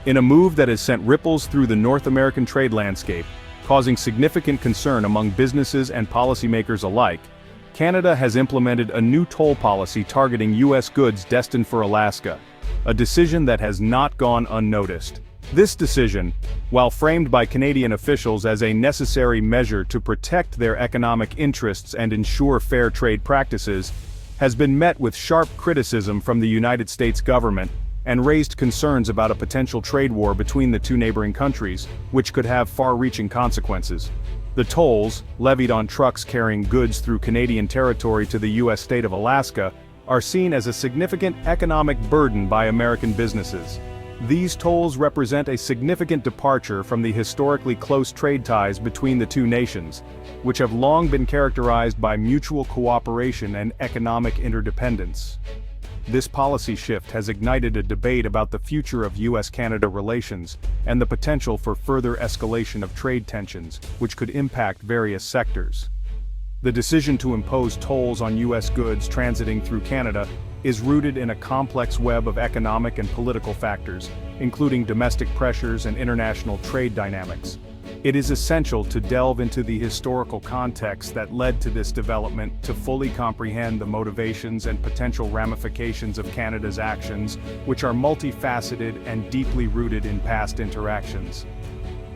In a move that has sent ripples through the North American trade landscape, causing significant concern among businesses and policymakers alike, Canada has implemented a new toll policy targeting U.S. goods destined for Alaska, a decision that has not gone unnoticed. This decision, while framed by Canadian officials as a necessary measure to protect their economic interests and ensure fair trade practices, has been met with sharp criticism from the United States government and raised concerns about a potential trade war between the two neighboring countries, which could have far-reaching consequences. The tolls, levied on trucks carrying goods through Canadian territory to the U.S. state of Alaska, are seen as a significant economic burden by American businesses. These tolls represent a significant departure from the historically close trade ties between the two nations, which have long been characterized by mutual cooperation and economic interdependence. This policy shift has ignited a debate about the future of U.S.-Canada relations and the potential for further escalation of trade tensions, which could impact various sectors. The decision to impose tolls on U.S. goods transiting through Canada is rooted in a complex web of economic and political factors, including domestic pressures and international trade dynamics. It is essential to delve into the historical context that led to this development to fully comprehend the motivations and potential ramifications of Canada's actions, which are multifaceted and deeply rooted in past interactions.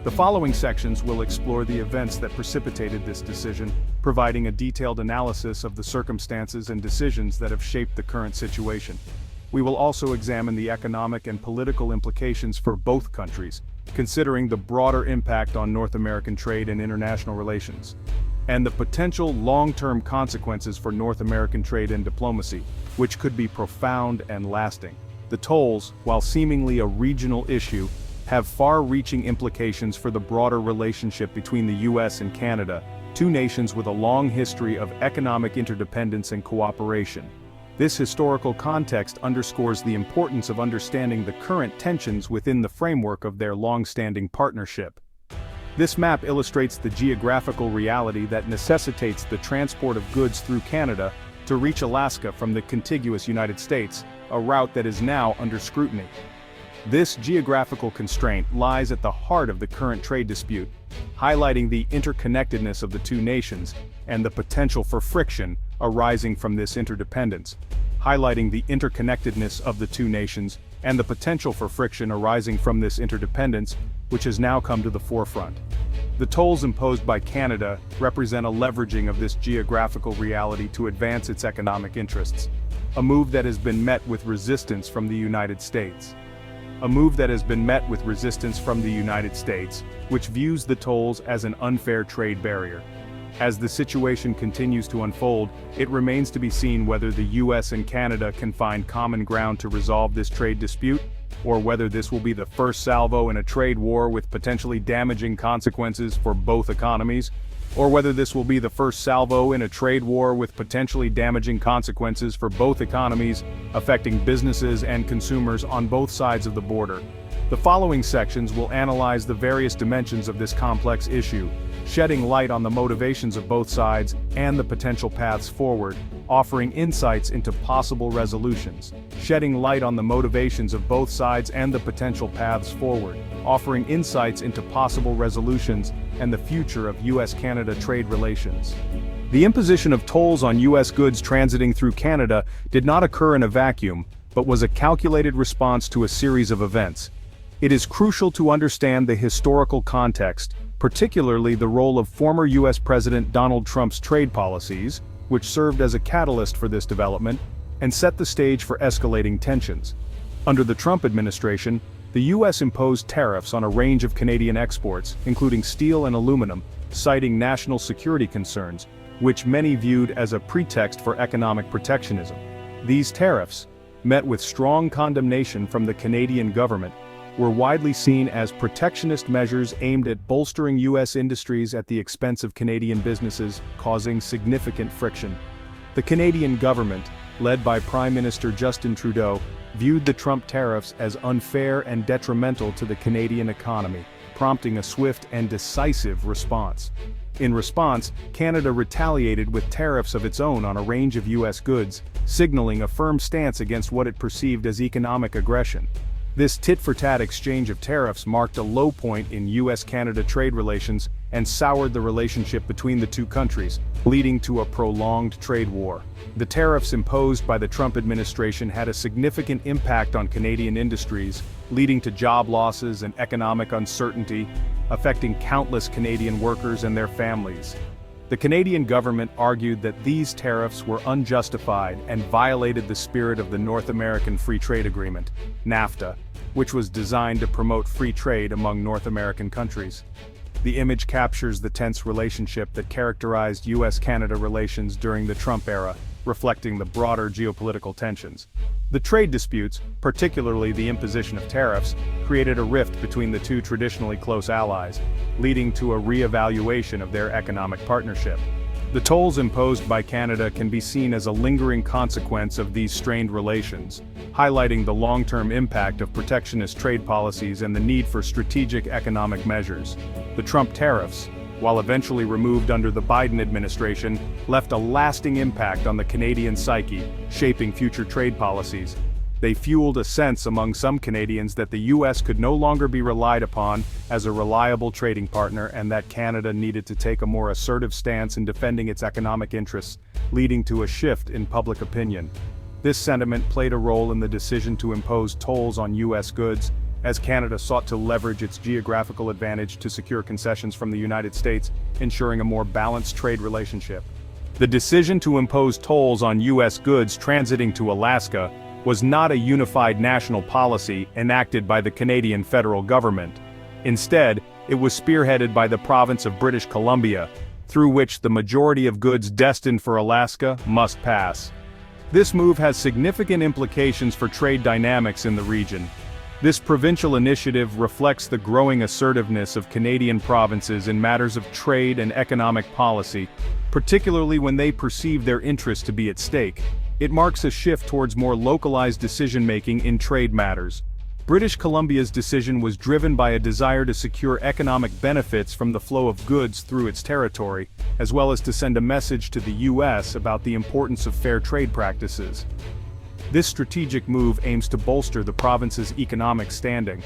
The following sections will explore the events that precipitated this decision, providing a detailed analysis of the circumstances and decisions that have shaped the current situation. We will also examine the economic and political implications for both countries, considering the broader impact on North American trade and international relations, and the potential long-term consequences for North American trade and diplomacy, which could be profound and lasting. The tolls, while seemingly a regional issue, have far-reaching implications for the broader relationship between the U.S. and Canada, two nations with a long history of economic interdependence and cooperation. This historical context underscores the importance of understanding the current tensions within the framework of their long-standing partnership. This map illustrates the geographical reality that necessitates the transport of goods through Canada to reach Alaska from the contiguous United States, a route that is now under scrutiny. This geographical constraint lies at the heart of the current trade dispute, highlighting the interconnectedness of the two nations and the potential for friction arising from this interdependence. Highlighting the interconnectedness of the two nations and the potential for friction arising from this interdependence, which has now come to the forefront. The tolls imposed by Canada represent a leveraging of this geographical reality to advance its economic interests, a move that has been met with resistance from the United States. Which views the tolls as an unfair trade barrier. As the situation continues to unfold, it remains to be seen whether the U.S. and Canada can find common ground to resolve this trade dispute, or whether this will be the first salvo in a trade war with potentially damaging consequences for both economies, or whether this will be the first salvo in a trade war with potentially damaging consequences for both economies, affecting businesses and consumers on both sides of the border. The following sections will analyze the various dimensions of this complex issue, shedding light on the motivations of both sides and the potential paths forward, offering insights into possible resolutions. Shedding light on the motivations of both sides and the potential paths forward, offering insights into possible resolutions and the future of U.S.-Canada trade relations. The imposition of tolls on U.S. goods transiting through Canada did not occur in a vacuum, but was a calculated response to a series of events. It is crucial to understand the historical context, particularly the role of former U.S. President Donald Trump's trade policies, which served as a catalyst for this development, and set the stage for escalating tensions. Under the Trump administration, the U.S. imposed tariffs on a range of Canadian exports, including steel and aluminum, citing national security concerns, which many viewed as a pretext for economic protectionism. These tariffs, met with strong condemnation from the Canadian government, were widely seen as protectionist measures aimed at bolstering U.S. industries at the expense of Canadian businesses, causing significant friction. The Canadian government, led by Prime Minister Justin Trudeau, viewed the Trump tariffs as unfair and detrimental to the Canadian economy, prompting a swift and decisive response. In response, Canada retaliated with tariffs of its own on a range of U.S. goods, signaling a firm stance against what it perceived as economic aggression. This tit-for-tat exchange of tariffs marked a low point in US-Canada trade relations and soured the relationship between the two countries, leading to a prolonged trade war. The tariffs imposed by the Trump administration had a significant impact on Canadian industries, leading to job losses and economic uncertainty, affecting countless Canadian workers and their families. The Canadian government argued that these tariffs were unjustified and violated the spirit of the North American Free Trade Agreement, NAFTA, which was designed to promote free trade among North American countries. The image captures the tense relationship that characterized US-Canada relations during the Trump era, reflecting the broader geopolitical tensions. The trade disputes, particularly the imposition of tariffs, created a rift between the two traditionally close allies, leading to a re-evaluation of their economic partnership. The tolls imposed by Canada can be seen as a lingering consequence of these strained relations, highlighting the long-term impact of protectionist trade policies and the need for strategic economic measures. The Trump tariffs, while eventually removed under the Biden administration, left a lasting impact on the Canadian psyche, shaping future trade policies. They fueled a sense among some Canadians that the US could no longer be relied upon as a reliable trading partner and that Canada needed to take a more assertive stance in defending its economic interests, leading to a shift in public opinion. This sentiment played a role in the decision to impose tolls on US goods, as Canada sought to leverage its geographical advantage to secure concessions from the United States, ensuring a more balanced trade relationship. The decision to impose tolls on US goods transiting to Alaska was not a unified national policy enacted by the Canadian federal government. Instead, it was spearheaded by the province of British Columbia, through which the majority of goods destined for Alaska must pass. This move has significant implications for trade dynamics in the region. This provincial initiative reflects the growing assertiveness of Canadian provinces in matters of trade and economic policy, particularly when they perceive their interests to be at stake. It marks a shift towards more localized decision-making in trade matters. British Columbia's decision was driven by a desire to secure economic benefits from the flow of goods through its territory, as well as to send a message to the US about the importance of fair trade practices. This strategic move aims to bolster the province's economic standing.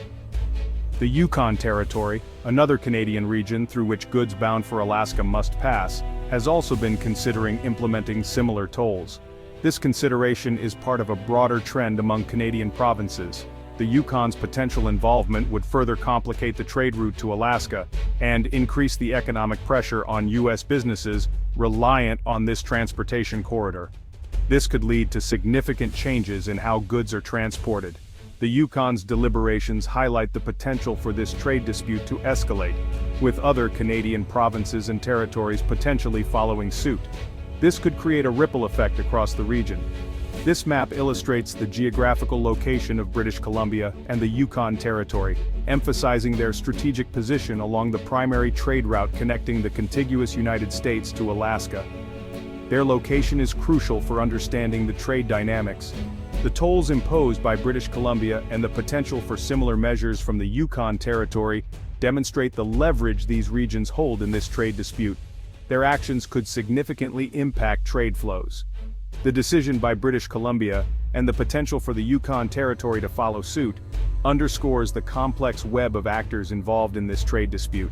The Yukon Territory, another Canadian region through which goods bound for Alaska must pass, has also been considering implementing similar tolls. This consideration is part of a broader trend among Canadian provinces. The Yukon's potential involvement would further complicate the trade route to Alaska and increase the economic pressure on US businesses reliant on this transportation corridor. This could lead to significant changes in how goods are transported. The Yukon's deliberations highlight the potential for this trade dispute to escalate, with other Canadian provinces and territories potentially following suit. This could create a ripple effect across the region. This map illustrates the geographical location of British Columbia and the Yukon Territory, emphasizing their strategic position along the primary trade route connecting the contiguous United States to Alaska. Their location is crucial for understanding the trade dynamics. The tolls imposed by British Columbia and the potential for similar measures from the Yukon Territory demonstrate the leverage these regions hold in this trade dispute. Their actions could significantly impact trade flows. The decision by British Columbia, and the potential for the Yukon Territory to follow suit, underscores the complex web of actors involved in this trade dispute.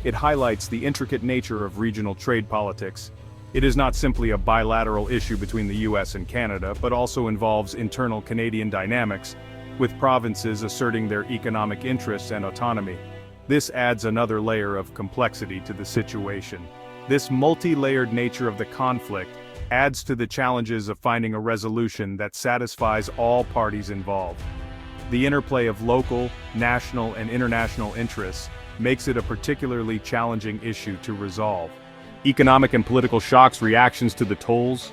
It highlights the intricate nature of regional trade politics. It is not simply a bilateral issue between the US and Canada, but also involves internal Canadian dynamics, with provinces asserting their economic interests and autonomy. This adds another layer of complexity to the situation. This multi-layered nature of the conflict adds to the challenges of finding a resolution that satisfies all parties involved. The interplay of local, national, and international interests makes it a particularly challenging issue to resolve. Economic and political shocks reactions to the tolls,